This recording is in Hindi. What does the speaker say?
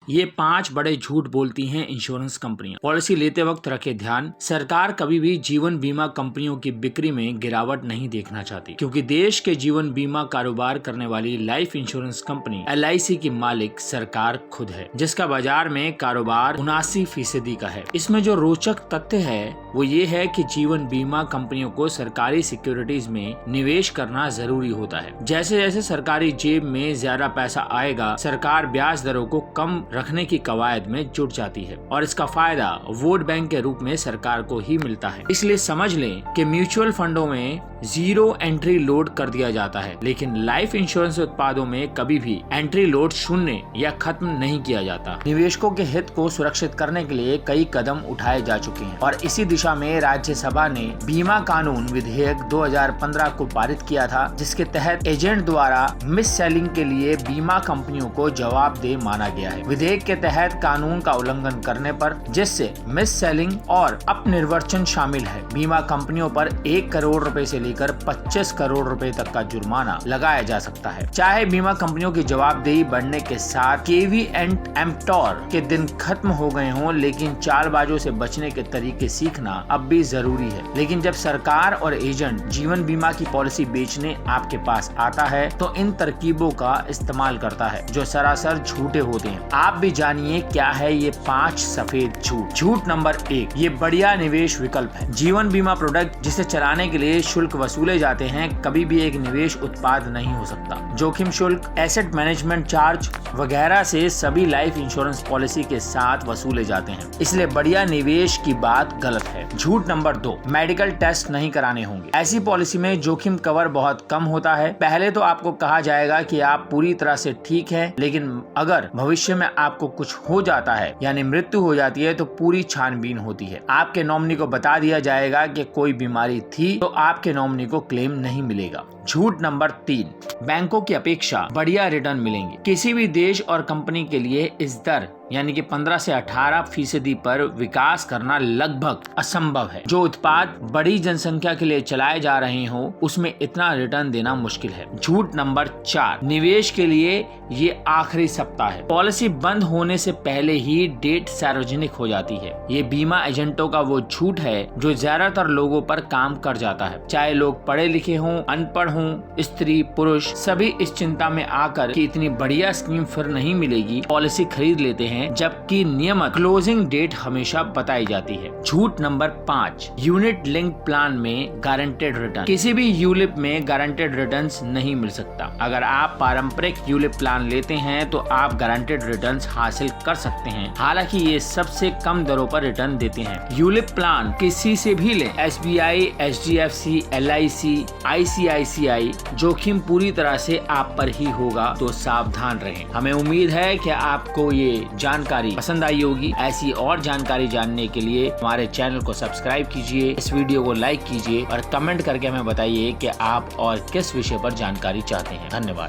ये 5 बड़े झूठ बोलती हैं इंश्योरेंस कंपनियां। पॉलिसी लेते वक्त रखे ध्यान, सरकार कभी भी जीवन बीमा कंपनियों की बिक्री में गिरावट नहीं देखना चाहती, क्योंकि देश के जीवन बीमा कारोबार करने वाली लाइफ इंश्योरेंस कंपनी LIC की मालिक सरकार खुद है, जिसका बाजार में कारोबार 79% का है। इसमें जो रोचक तथ्य है वो ये है कि जीवन बीमा कंपनियों को सरकारी सिक्योरिटीज में निवेश करना जरूरी होता है। जैसे जैसे सरकारी जेब में ज्यादा पैसा आएगा, सरकार ब्याज दरों को कम रखने की कवायद में जुट जाती है और इसका फायदा वोट बैंक के रूप में सरकार को ही मिलता है। इसलिए समझ लें कि म्यूचुअल फंडों में 0 एंट्री लोड कर दिया जाता है, लेकिन लाइफ इंश्योरेंस उत्पादों में कभी भी एंट्री लोड 0 या खत्म नहीं किया जाता। निवेशकों के हित को सुरक्षित करने के लिए कई कदम उठाए जा चुके हैं और इसी दिशा में राज्यसभा ने बीमा कानून विधेयक 2015 को पारित किया था, जिसके तहत एजेंट द्वारा मिस सेलिंग के लिए बीमा कंपनियों को जवाबदेह माना गया है। विधेयक के तहत कानून का उल्लंघन करने पर, जिससे मिस सेलिंग और अपनिर्वचन शामिल है, बीमा कंपनियों पर 1 करोड़ रुपए से लेकर 25 करोड़ रुपए तक का जुर्माना लगाया जा सकता है। चाहे बीमा कंपनियों की जवाबदेही बढ़ने के साथ केवी एंड एम्प्टोर के दिन खत्म हो गए हों, लेकिन चालबाजों से बचने के तरीके सीखना अब भी जरूरी है। लेकिन जब सरकार और एजेंट जीवन बीमा की पॉलिसी बेचने आपके पास आता है तो इन तरकीबों का इस्तेमाल करता है जो सरासर झूठे होते हैं। आप भी जानिए क्या है ये 5 सफेद झूठ। झूठ नंबर 1, ये बढ़िया निवेश विकल्प है। जीवन बीमा प्रोडक्ट जिसे चलाने के लिए शुल्क वसूले जाते हैं कभी भी एक निवेश उत्पाद नहीं हो सकता। जोखिम शुल्क, एसेट मैनेजमेंट चार्ज वगैरह से सभी लाइफ इंश्योरेंस पॉलिसी के साथ वसूले जाते हैं, इसलिए बढ़िया निवेश की बात गलत है। झूठ नंबर 2, मेडिकल टेस्ट नहीं कराने होंगे। ऐसी पॉलिसी में जोखिम कवर बहुत कम होता है। पहले तो आपको कहा जाएगा कि आप पूरी तरह से ठीक हैं, लेकिन अगर भविष्य में आपको कुछ हो जाता है यानी मृत्यु हो जाती है तो पूरी छानबीन होती है। आपके नॉमिनी को बता दिया जाएगा कि कोई बीमारी थी तो आपके नॉमिनी को क्लेम नहीं मिलेगा। झूठ नंबर 3, बैंकों की अपेक्षा बढ़िया रिटर्न मिलेंगे। किसी भी देश और कंपनी के लिए इस दर यानी कि 15 से 18% पर विकास करना लगभग असंभव है। जो उत्पाद बड़ी जनसंख्या के लिए चलाए जा रहे हो उसमें इतना रिटर्न देना मुश्किल है। झूठ नंबर 4, निवेश के लिए ये आखिरी सप्ताह है। पॉलिसी बंद होने से पहले ही डेट सार्वजनिक हो जाती है। ये बीमा एजेंटों का वो झूठ है जो ज्यादातर लोगों पर काम कर जाता है। चाहे लोग पढ़े लिखे हों, अनपढ़ हों, स्त्री पुरुष, सभी इस चिंता में आकर कि इतनी बढ़िया स्कीम फिर नहीं मिलेगी पॉलिसी खरीद लेते हैं, जबकि नियमित क्लोजिंग डेट हमेशा बताई जाती है। झूठ नंबर 5, यूनिट लिंक प्लान में गारंटेड रिटर्न। किसी भी यूलिप में गारंटेड रिटर्न्स नहीं मिल सकता। अगर आप पारंपरिक यूलिप प्लान लेते हैं तो आप गारंटेड रिटर्न्स हासिल कर सकते हैं, हालांकि ये सबसे कम दरों पर रिटर्न देते हैं। यूलिप प्लान किसी से भी लें, SBI, HDFC, LIC, ICICI, जोखिम पूरी तरह से आप पर ही होगा, तो सावधान रहें। हमें उम्मीद है कि आपको ये जानकारी पसंद आई होगी। ऐसी और जानकारी जानने के लिए हमारे चैनल को सब्सक्राइब कीजिए, इस वीडियो को लाइक कीजिए और कमेंट करके हमें बताइए कि आप और किस विषय पर जानकारी चाहते हैं। धन्यवाद।